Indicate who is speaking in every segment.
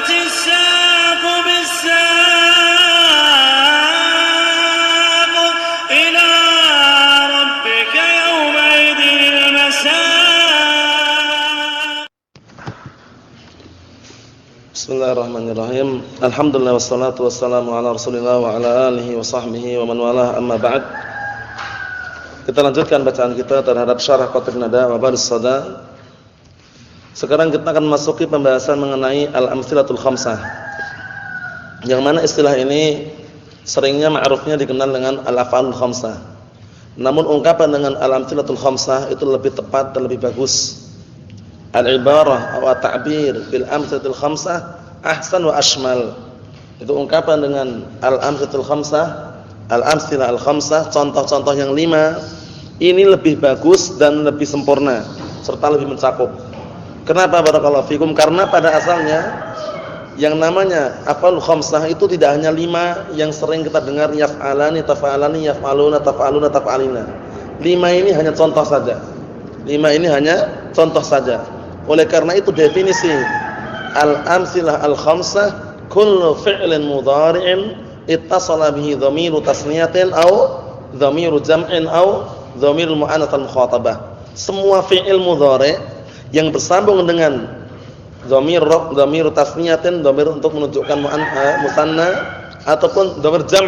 Speaker 1: الساق بالساق إلى ربك يومئذ المساق.
Speaker 2: Bismillahirrahmanirrahim. Alhamdulillah wassalatu wassalamu ala Rasulillah wa ala alihi wa sahbihi wa man walah, amma ba'd. Kita lanjutkan bacaan kita terhadap syarah Qatrun Nada wa Bahrus Sada. Sekarang kita akan masuki pembahasan mengenai al-amtsilatul khamsah. Yang mana istilah ini seringnya ma'rufnya dikenal dengan al-af'alul khamsah. Namun ungkapan dengan al-amtsilatul khamsah itu lebih tepat dan lebih bagus. Al-ibarah atau at-ta'bir bil amtsilatul khamsah ahsan wa ashmal. Itu ungkapan dengan al-amtsilatul khamsah, al-amtsilah al-khamsah, contoh-contoh yang 5 ini lebih bagus dan lebih sempurna serta lebih mencakup. Kenapa barakallahu fikum? Karena pada asalnya yang namanya af'alul khamsah itu tidak hanya 5 yang sering kita dengar yaf'alani, taf'alani, yaf'aluna, taf'aluna, taf'alina. 5 ini hanya contoh saja. 5 ini hanya contoh saja. Oleh karena itu definisi al-amtsilah al-khamsah kullu fi'lin mudhari'in ittasala bihi dhamiru tasniyatin aw dhamiru jam'in aw dhamirul mu'annats al-mukhatabah. Semua fi'il mudhari' yang bersambung dengan dhamir tasniyatin, dhamir untuk menunjukkan musanna ataupun dhamir jam'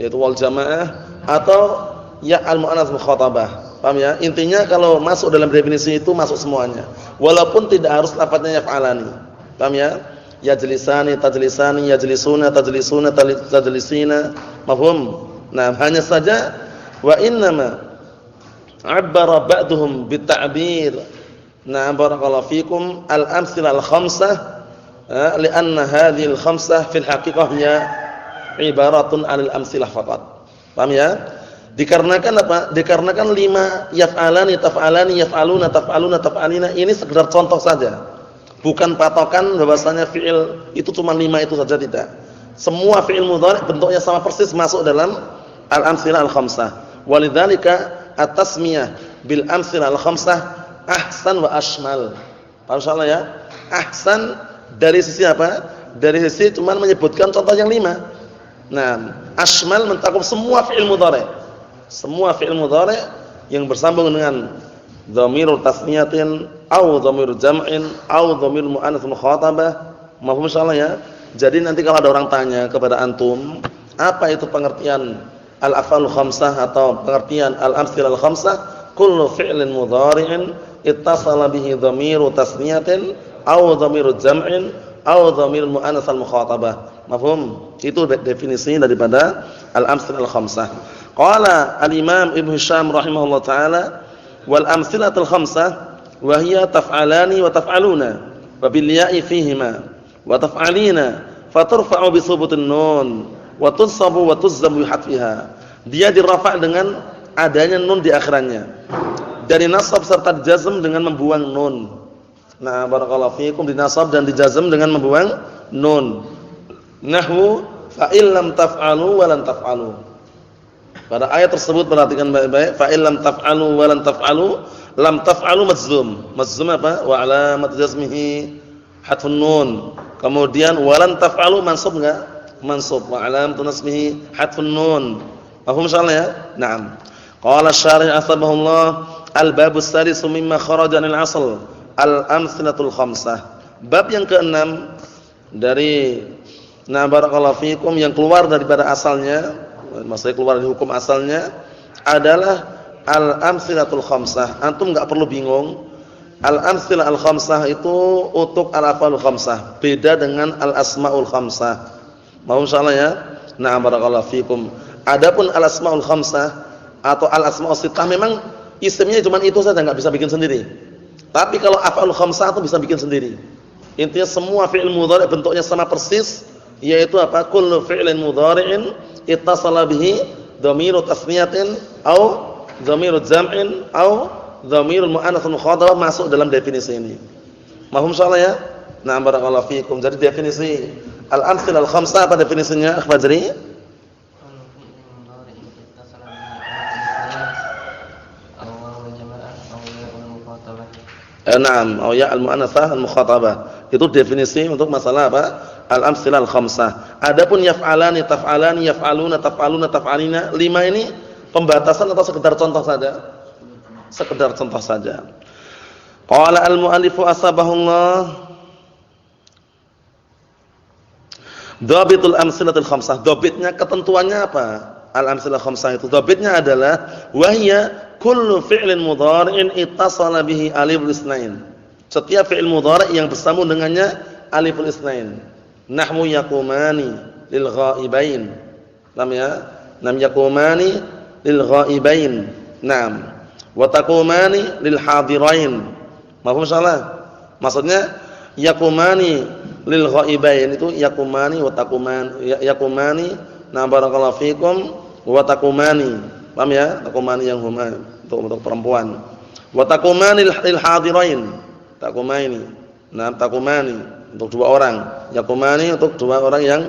Speaker 2: yaitu wal jamaah atau ya al-mu'annats al-mukhatabah. Paham ya? Intinya kalau masuk dalam definisi itu masuk semuanya. Walaupun tidak harus lafadznya yaf'alani. Paham ya? Yajlisani, tajlisani, yajlisuna, tajlisuna, tajlisina. Mafhum? Nah, hanya saja wa innama 'abbara ba'duhum bita'bir. Nah, barakallahu fikum al-amtsilah al-khamsah li'anna hadhihi al-khamsah fil haqiqah hiya ibaratun 'anil amtsilah faqat. Paham ya? Dikarenakan apa? Dikarenakan 5 yaf'alani, taf'alani, yaf'aluna, taf'aluna, taf'alina ini sekedar contoh saja. Bukan patokan bahwasanya fi'il itu cuma 5 itu saja, tidak. Semua fi'il mudhari' bentuknya sama persis masuk dalam al-amtsilah al-khamsah. Walidzalika at-tasmiyah bil amtsilah al-khamsah ahsan wa ashmal. Paham insyaallah ya? Ahsan dari sisi apa? Dari sisi cuma menyebutkan contoh yang 5. Nah, ashmal mencakup semua fi'il mudhari'. Semua fi'il mudhari' yang bersambung dengan dhamirul tasniyatin au dhamirul jam'in au dhamirul mu'annats mukhatabah. Mafhum insyaallah ya? Jadi nanti kalau ada orang tanya kepada antum, apa itu pengertian al-af'alul khamsah atau pengertian al-amtsilah al-khamsah? Kullu fi'lin mudhari'in ittasala bihi dhamiru tasniyatin au dhamirul jam'in au dhamirul mu'annats al-mukhatabah. Mafhum? Itu definisi daripada al-amtsilah al-khamsah. Qala al-Imam Ibnu Hisham rahimahullah taala wal amtsilatul khamsah wa hiya taf'alani wa taf'aluna wa bil ya'i fihima wa taf'alina faturfa'u bi thubutin nun wa tunsabu wa tuzzamu bi hatfiha. Dia dirafa' dengan adanya nun di akhirannya. Dari nasab serta dijazm dengan membuang nun. Nah, barakallahu fiikum, dinasab dan dijazm dengan membuang nun. Nahwu fa illam taf'alu wa lan taf'alu. Pada ayat tersebut perhatikan baik-baik, fa illam taf'alu wa lan taf'alu, lam taf'alu majzum. Majzum apa? Wa alamat jazmihi hadfun nun. Kemudian wa lan taf'alu mansub enggak? Mansub. Wa alamat nasbihi hadfun nun. Paham insyaallah ya? Naam. Qala asy-syarih asbahullah al-babus sadisu mimma kharaja 'anil asl al-amtsilatul khamsah. Bab yang ke-6 dari barakallahu fikum yang keluar daripada asalnya, maksudnya keluar dari hukum asalnya adalah al-amtsilatul khamsah. Antum enggak perlu bingung. Al-amtsilah al-khamsah itu untuk al-af'alul khamsah, beda dengan al-asmaul khamsah. Mau insyaallah ya? Na'am barakallahu fikum. Adapun al-asmaul khamsah atau al-asmaus sittah memang isimnya cuma itu saja, enggak bisa bikin sendiri. Tapi kalau af'alul khamsah itu bisa bikin sendiri. Intinya semua fi'il mudhari' bentuknya sama persis, yaitu apa? Kullu fi'lin mudhari'in ittasala bihi dhamiru tasniyatin au dhamiru jam'in au dhamirul mu'annats mukhatabah masuk dalam definisi ini. Mahum insyaallah ya? Na'am barakallahu fikum. Jadi definisi al-amtsilah al-khamsah apa definisinya, Akh Fajri? Naam, au ya al-mu'annatsah al-mukhatabah. Itu definisi untuk masalah apa? Al-amtsilah al-khamsah. Adapun yaf'alani, taf'alani, yaf'aluna, taf'aluna, taf'alina, 5 ini pembatasan atau sekedar contoh saja? Sekedar contoh saja. Qala al-mu'allifu asbahullah dhabitul amtsilatul khamsah. Dhabitnya, ketentuannya apa? Al-amtsilah khamsah itu dhabitnya adalah wahya kullu fi'lin mudhari'in ittasala bihi aliful isnain. Setiap fi'il mudhari' yang bersambung dengannya aliful isnain. Nahwu yaqumani lil ghaibain. Lam ya? Nam yaqumani lil ghaibain. Naam. Wa taqumani lil hadirain. Mafhum salah? Maksudnya yaqumani lil ghaibain itu yaqumani wa taquman yaqumani. Nah barakallahu fikum wa taqumani. Paham ya? Taqumani yang huma untuk perempuan. Wa taqumani lil hadirain. Taqumani. Nah, taqumani untuk 2 orang. Yaqumani untuk 2 orang yang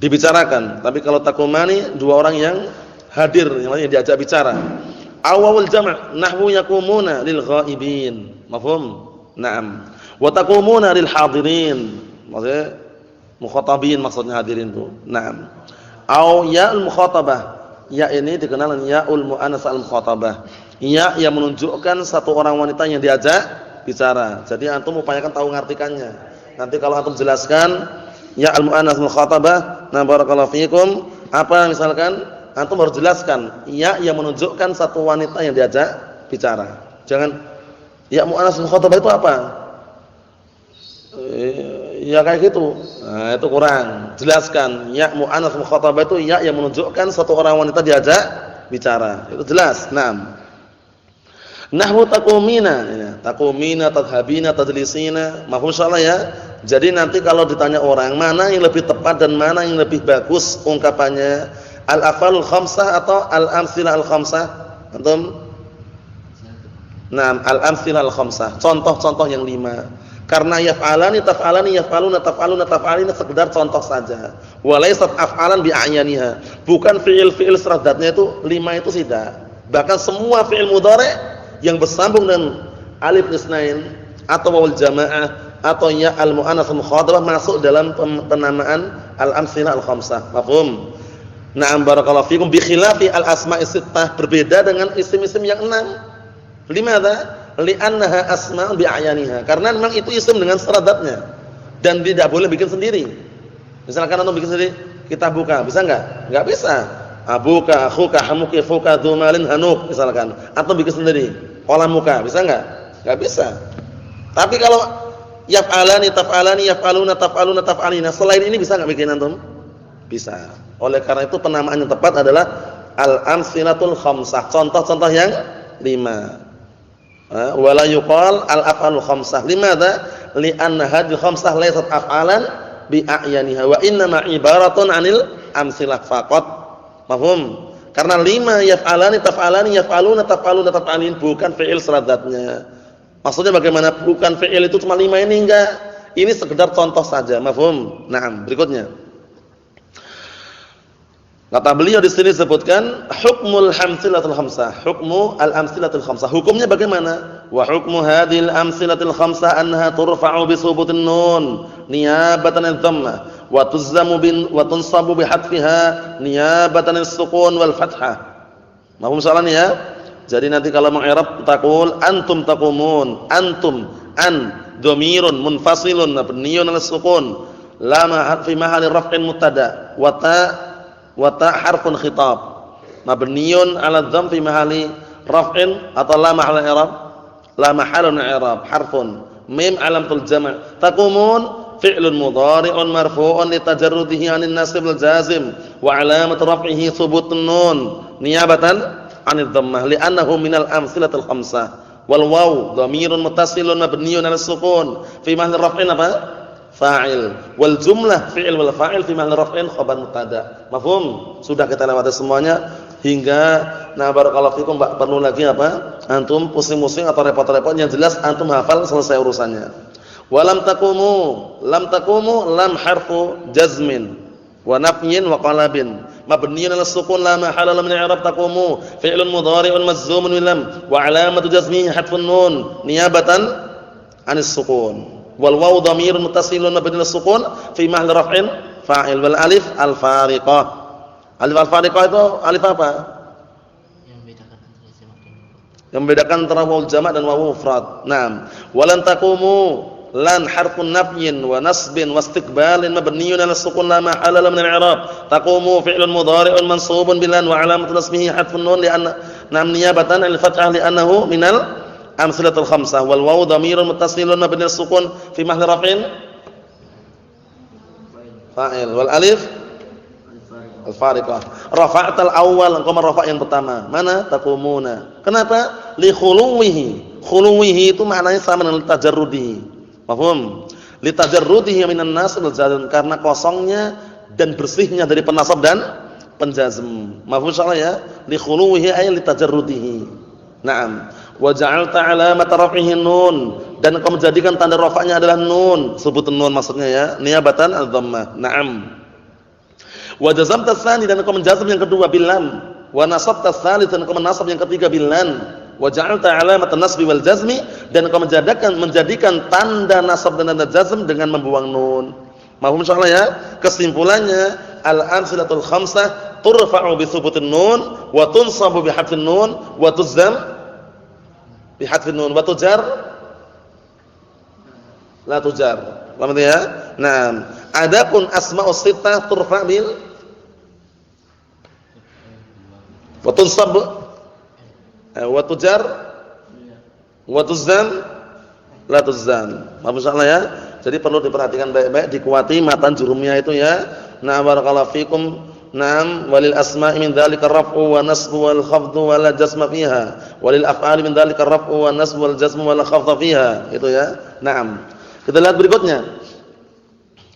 Speaker 2: dibicarakan. Tapi kalau taqumani 2 orang yang hadir, yang lainnya diajak bicara. Awwal jam' nahwu yaqumuna lil ghaibin. Mafhum? Naam. Wa taqumuna lil hadirin. Maksudnya mukhatabin, maksudnya hadirin itu. Naam. Au ya'ul mukhatabah. Ya ini dikenal dengan ya'ul mu'annas al-mukhatabah. Ya yang menunjukkan satu orang wanita yang diajak bicara. Jadi antum upayakan tahu ngartikannya. Nanti kalau antum jelaskan ya al-mu'annas al-mukhatabah, nah barakallahu fikum, apa misalkan antum harus jelaskan ya yang menunjukkan satu wanita yang diajak bicara. Jangan ya mu'annas al-mukhatabah itu apa? Ya kayak gitu. Nah, itu kurang. Jelaskan ya mu'annas al-mukhatabah itu ya yang menunjukkan satu orang wanita diajak bicara. Itu jelas. Naam. Nahwu taqumina, ya. Taqumina, tadhhabina, tadlisina. Mafhum insyaallah ya. Jadi nanti kalau ditanya orang mana yang lebih tepat dan mana yang lebih bagus ungkapannya, al-af'alul khamsah atau al-amtsilah al-khamsah? Antum? Naam, al-amtsilah al-khamsah. Contoh-contoh yang 5. Karena yaf'alani, taf'alani, yaf'aluna, taf'aluna, taf'alina sekedar contoh saja. Wa laysat af'alan bi a'yaniha. Bukan fi'il seradatnya itu 5 itu tidak. Bahkan semua fi'il mudhari' yang bersambung dengan alif isnain atau wawul jamaah atau ya al-mu'annas al-mukhatabah masuk dalam penamaan al-amtsilah al-khamsah. Mafhum? Na'am barakallahu fikum bi khilafi al-asma'is sittah, berbeda dengan isim-isim yang 6. Limadza? Li'annaha asma'un bi a'yaniha. Karena memang itu isim dengan seradatnya dan tidak boleh bikin sendiri. Misalkan antum bikin sendiri, kita buka, bisa enggak? Enggak bisa. Abuka, akhuka, hamuki, fuka, dzumalin, hanuk misalkan. Antum bikin sendiri. Qalamuka, bisa enggak? Enggak bisa. Tapi kalau yaf'alani, taf'alani, yaf'aluna, taf'aluna, taf'alina, selain ini bisa enggak bikin antum? Bisa. Oleh karena itu penamaan yang tepat adalah al-amtsilatul khamsah. Contoh-contoh yang 5. Wala yuqal al-af'alul khamsah. Limadza? Li'anna hadhihi khamsah laysat af'alan bi a'yaniha wa innama ibaratun 'anil amtsilah faqat. Mafhum? Karena 5 yaf'alani, taf'alani, yaf'aluna, taf'aluna, taf'alin bukan fi'il seradatnya. Maksudnya bagaimana bukan fi'il itu cuma 5 ini enggak. Ini sekedar contoh saja. Mafhum? Naam, berikutnya. Kata beliau di sini disebutkan hukmul amtsilatul khamsah. Hukmu al-amtsilatul khamsah. Hukumnya bagaimana? Wa hukmu hadhil amtsilatul khamsah annaha turfa'u bi subutin nun niyabatan adh-dhammah wa tuzzamu wa tunsabu bi hadfiha niyabatan as-sukun wal fathah. Mahum soalan ya? Jadi nanti kalau mengi'rab taqul antum taqumun, antum an dhamirun munfasilun mabniun 'ala as-sukun la fi mahalli raf'in mubtada wa ta harfun khitab mabniun 'ala dhamm fi mahalli raf'in atau la mahalla i'rab, la mahalun i'rab, harfun mim alamatul jama'. Taqumun fi'lun mudhari'un marfu'un litajarrudihi 'anil nasb wal jazim wa 'alamatu raf'ihi thubutun nun niyabatan 'anil dhammah li'annahu minal amtsilatil khamsah. Wal waw dhamirun muttasilun mabniun 'ala sukun fi mahalli raf'in apa? Fa'il. Wal jumlah fi'il wal fa'il fi mahalli raf'in khabar mubtada. Mafhum? Sudah kita lewati semuanya hingga nah barakallahu fikum, enggak perlu lagi apa? Antum pusing-pusing atau repot-repot, yang jelas antum hafal selesai urusannya. Walam taqumu, lam taqumu lam harfu jazmin wa nafyin wa qalabin mabniun 'ala sukun la mahala min i'rab. Taqumu fi'lun mudhari'un majzumun bil lam wa 'alamatu jazmihi hadfun nun niyabatan 'anis sukun. Wal wawu dhamirun muttasilun mabniun as-sukun fi mahalli raf'in fa'il. Wal alif al-fariqah. Alif al-fariqah itu alif apa? Yang membedakan antara wawu jamak dan wawu mufrad. Naam. Walan taqumu lan harfun nafyin wa nasbin wa istiqbalin mabniyyun 'ala as-sukun la mahalla lahu min al-i'rab. Taqumu fi'lun mudhari'un mansubun bilan wa 'alamatu nasbihi hadfun nun li'anna nam niyabatan 'anil fathah li'annahu minal amsalatul khamsah. Wal wawu dhamirun muttasilun mabniyyun as-sukun fi mahalli raf'in fa'il. Wal alif al-fariqah. Rafa'tal awwal, engkau merafa' yang pertama. Mana? Taqumuna. Kenapa? Li khuluwihi. Khuluwihi itu maknanya sama dengan tajarrudihi. Paham? Li tajarrudihi minan nasb wal jazm, karena kosongnya dan bersihnya dari penasab dan penjazm. Mafhum insyaallah ya? Li khuluwihi ay li tajarrudihi. Naam. Wa ja'alta 'alamata raf'ihi nun, dan engkau menjadikan tanda rafa'nya adalah nun. Sebut nun maksudnya ya, niyabatan al-dhammah. Naam. Wa jazamta tsani, dan engkau menjazm yang kedua bil lam. Wa nasabta tsalits, dan engkau menasab yang ketiga bil lam. Wa ja'alta 'alamatan nasbi wal jazmi, dan engkau menjadikan tanda nasab dan tanda jazm dengan membuang nun. Mafhum insyaallah ya? Kesimpulannya al-amsilatul khamsah turfa'u bi thubutin nun wa tunsabu bi hadfin nun wa tuzam bi hadfin nun wa tujar la tujar. Paham ya? Naam. Adapun asma'us sittah turfa' bil wa tunsab wa tujar wa tuzam la tuzam. Paham insyaallah ya? Jadi perlu diperhatikan baik-baik, dikuati matan jurumnya itu ya. Na'am barakallahu fikum. Naam, walil asma'i min dzalika ar-raf'u wa nasbu wal khafdu wa la jazma fiha. Walil af'ali min dzalika ar-raf'u wa nasbu wal jazmu wa la khafda fiha. Itu ya. Naam. Kita lihat berikutnya.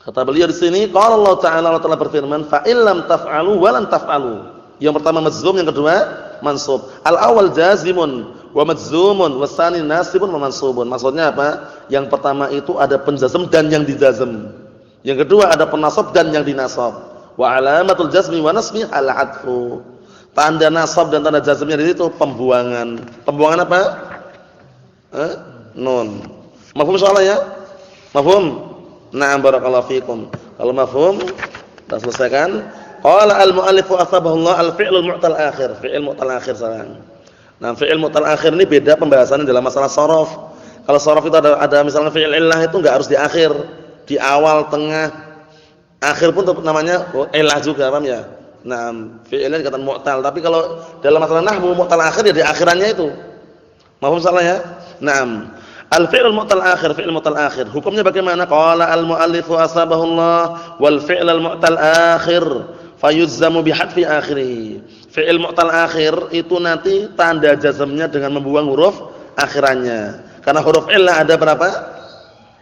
Speaker 2: Kata beliau di sini, qala Allah Ta'ala, Allah Ta'ala berfirman, fa illam taf'alu wa lan taf'alu. Yang pertama majzum, yang kedua mansub. Al-awwal jazimun wa majzumun wa tsani nasibun wa mansubun. Maksudnya apa? Yang pertama itu ada penjazm dan yang dijazm. Yang kedua ada penasab dan yang dinasab. Wa alamatul jazmi wa nasbi al-'adfu. Tanda nasab dan tanda jazmnya di situ pembuangan. Pembuangan apa? Nun. Mafhum insyaallah ya? Mafhum? Na'am barakallahu fikum. Kalau mafhum, kita selesaikan. Qala al-mu'allifu asbahullah al-fi'lul mu'tal akhir. Fi'il mu'tal akhir sekarang. Nah, fi'il mu'tal akhir ini beda pembahasannya dalam masalah shorof. Kalau shorof itu ada misalnya fi'il illah itu enggak harus di akhir, di awal, tengah, akhir pun namanya illah juga, paham ya? Nah, fi'ilnya dikatakan mu'tal, tapi kalau dalam masalah nahwu mu'tal akhir ya di akhirannya itu. Mahfum salah ya? Naam. Al-fi'lul mu'tal akhir, fi'il mu'tal akhir. Hukumnya bagaimana? Qala al-mu'allifu asbahullah wal fi'lul mu'tal akhir fayuzzamu bihadfi akhirih. Fi'il mu'tal akhir itu nanti tanda jazmnya dengan membuang huruf akhirannya. Karena huruf illah ada berapa?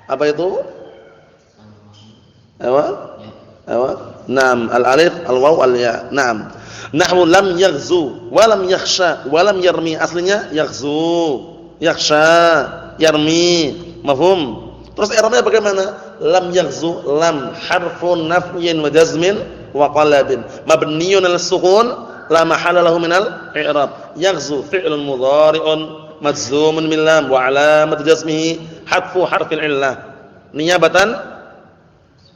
Speaker 2: Apa itu? Apa? Naam, al-alif, al-waw, al-ya. Naam. Nahwu lam yaghzu wa lam yakhsha wa lam yarmi. Aslinya yaghzu, yakhsha, yarmi. Mafhum? Terus i'rabnya bagaimana? Lam yaghzu, lam harfun nafyin wa jazmin wa qalabin. Mabniyyun al-sukun la mahalla lahu minal i'rab. Yaghzu fi'lun mudhari'un majzumun bil lam wa 'alamatu jazmihi hadfu harfil illah niyabatan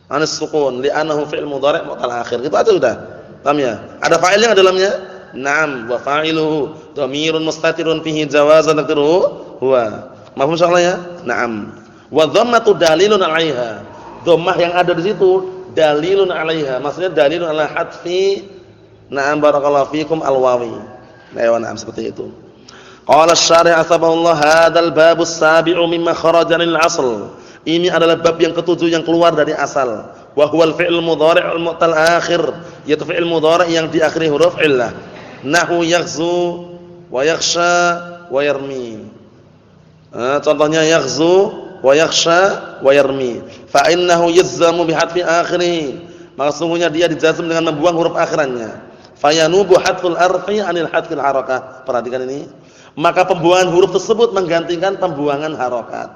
Speaker 2: 'anis sukun li'annahu fi'l mudhari' mu'tal akhir. Itu aja sudah. Paham ya? Ada fa'ilnya enggak dalamnya? Naam, wa fa'iluhu dhamirun mustatirun fihi jawazan taqdiruhu huwa. Mafhum insyaallah ya? Naam. Wa dhammatu dalilun 'alaiha. Dhammah yang ada di situ dalilun 'alaiha. Maksudnya dalilun 'ala hadfi. Na'am barakallahu fikum al-wawi. Naam seperti itu. Qala asy-syarih asbahullah hadzal babus sabi'u mimma kharaja lil asl. Ini adalah bab yang ketujuh yang keluar dari asal. Wa huwal fi'il mudhari' al-mu'tal akhir, yaitu fi'il mudhari' yang diakhiri huruf illah. Nahu yaghzu wa yakhsha wa yarmi. Contohnya yaghzu wa yakhsha wa yarmi. Fa innahu yuzzamu bi hadfi akhirih. Maka sungguhnya dia dijazm dengan membuang huruf akhirannya. Fayanubu hadful arfi 'anil hadfil harakah. Perhatikan ini. Maka pembuangan huruf tersebut menggantikan pembuangan harakat.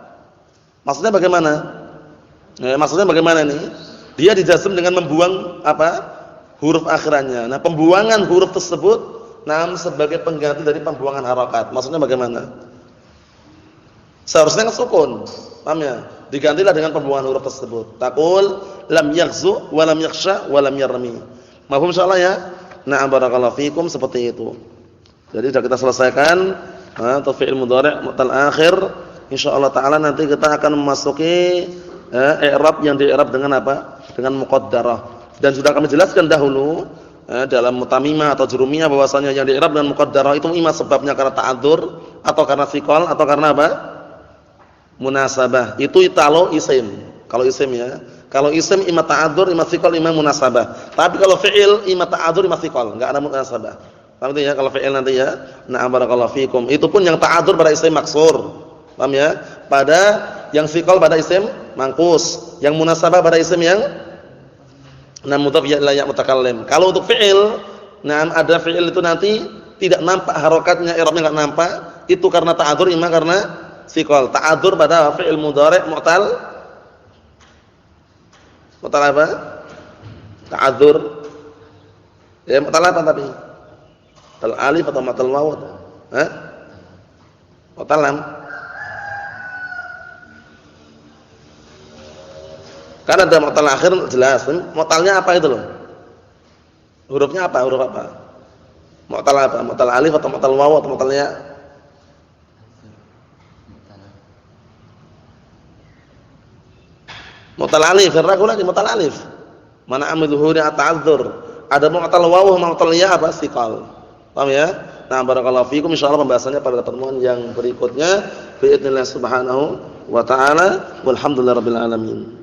Speaker 2: Maksudnya bagaimana? Maksudnya bagaimana ini? Dia dijazm dengan membuang apa? Huruf akhirannya. Nah, pembuangan huruf tersebut sebagai pengganti dari pembuangan harakat. Maksudnya bagaimana? Seharusnya kan sukun. Paham ya? Digantilah dengan pembuangan huruf tersebut. Taqul lam yaghzu wa lam yakhsha wa lam yarmi. Mafhum insyaallah ya? Na'am barakallahu fikum, seperti itu. Jadi sudah kita selesaikan untuk fi'il mudhari' mu'tal akhir. Insyaallah taala nanti kita akan memasuki i'rab yang di-i'rab dengan apa? Dengan muqaddarah. Dan sudah kami jelaskan dahulu dalam mutamimah atau jurumiyah bahwasanya yang di-i'rab dengan muqaddarah itu imma sebabnya karena ta'adzur atau karena thiqal atau karena apa? Munasabah. Itu kalau isim. Kalau isim ya. Kalau isim imma ta'adzur, imma thiqal, imma munasabah. Tapi kalau fi'il imma ta'adzur, imma thiqal, enggak ada munasabah. Paham ya kalau fi'il nanti ya? Na'am barakallahu fikum. Itu pun yang ta'adzur pada isim maksur. Paham ya? Pada yang thiqal pada isim mangkus, yang munasabah pada isim yang mudhaf ya mutakallim. Kalau untuk fi'il, ada fi'il itu nanti tidak nampak harokatnya, i'rabnya enggak nampak, itu karena ta'adzur imma karena thiqal. Ta'adzur pada fi'il mudhari' mu'tal apa? Ta'adzur. Ya mu'tal apa tapi? Mu'tal alif atau mu'tal waw? Mu'tal lam. Kan ada mu'tal akhir jelas. Mu'talnya apa itu loh? Hurufnya apa? Huruf apa? Mu'tal apa? Mu'tal alif atau mu'tal waw atau mu'tal ya? Mu'tal alif, ragu lagi mu'tal alif. Mana amidzuhuri ata'adzur. Ada mu'tal waw, mu'tal ya apa? Thiqal. Paham ya? Nah, barakallahu fikum, insyaallah pembahasannya pada pertemuan yang berikutnya. Bi'idznillah subhanahu wa ta'ala. Walhamdulillahirabbil alamin.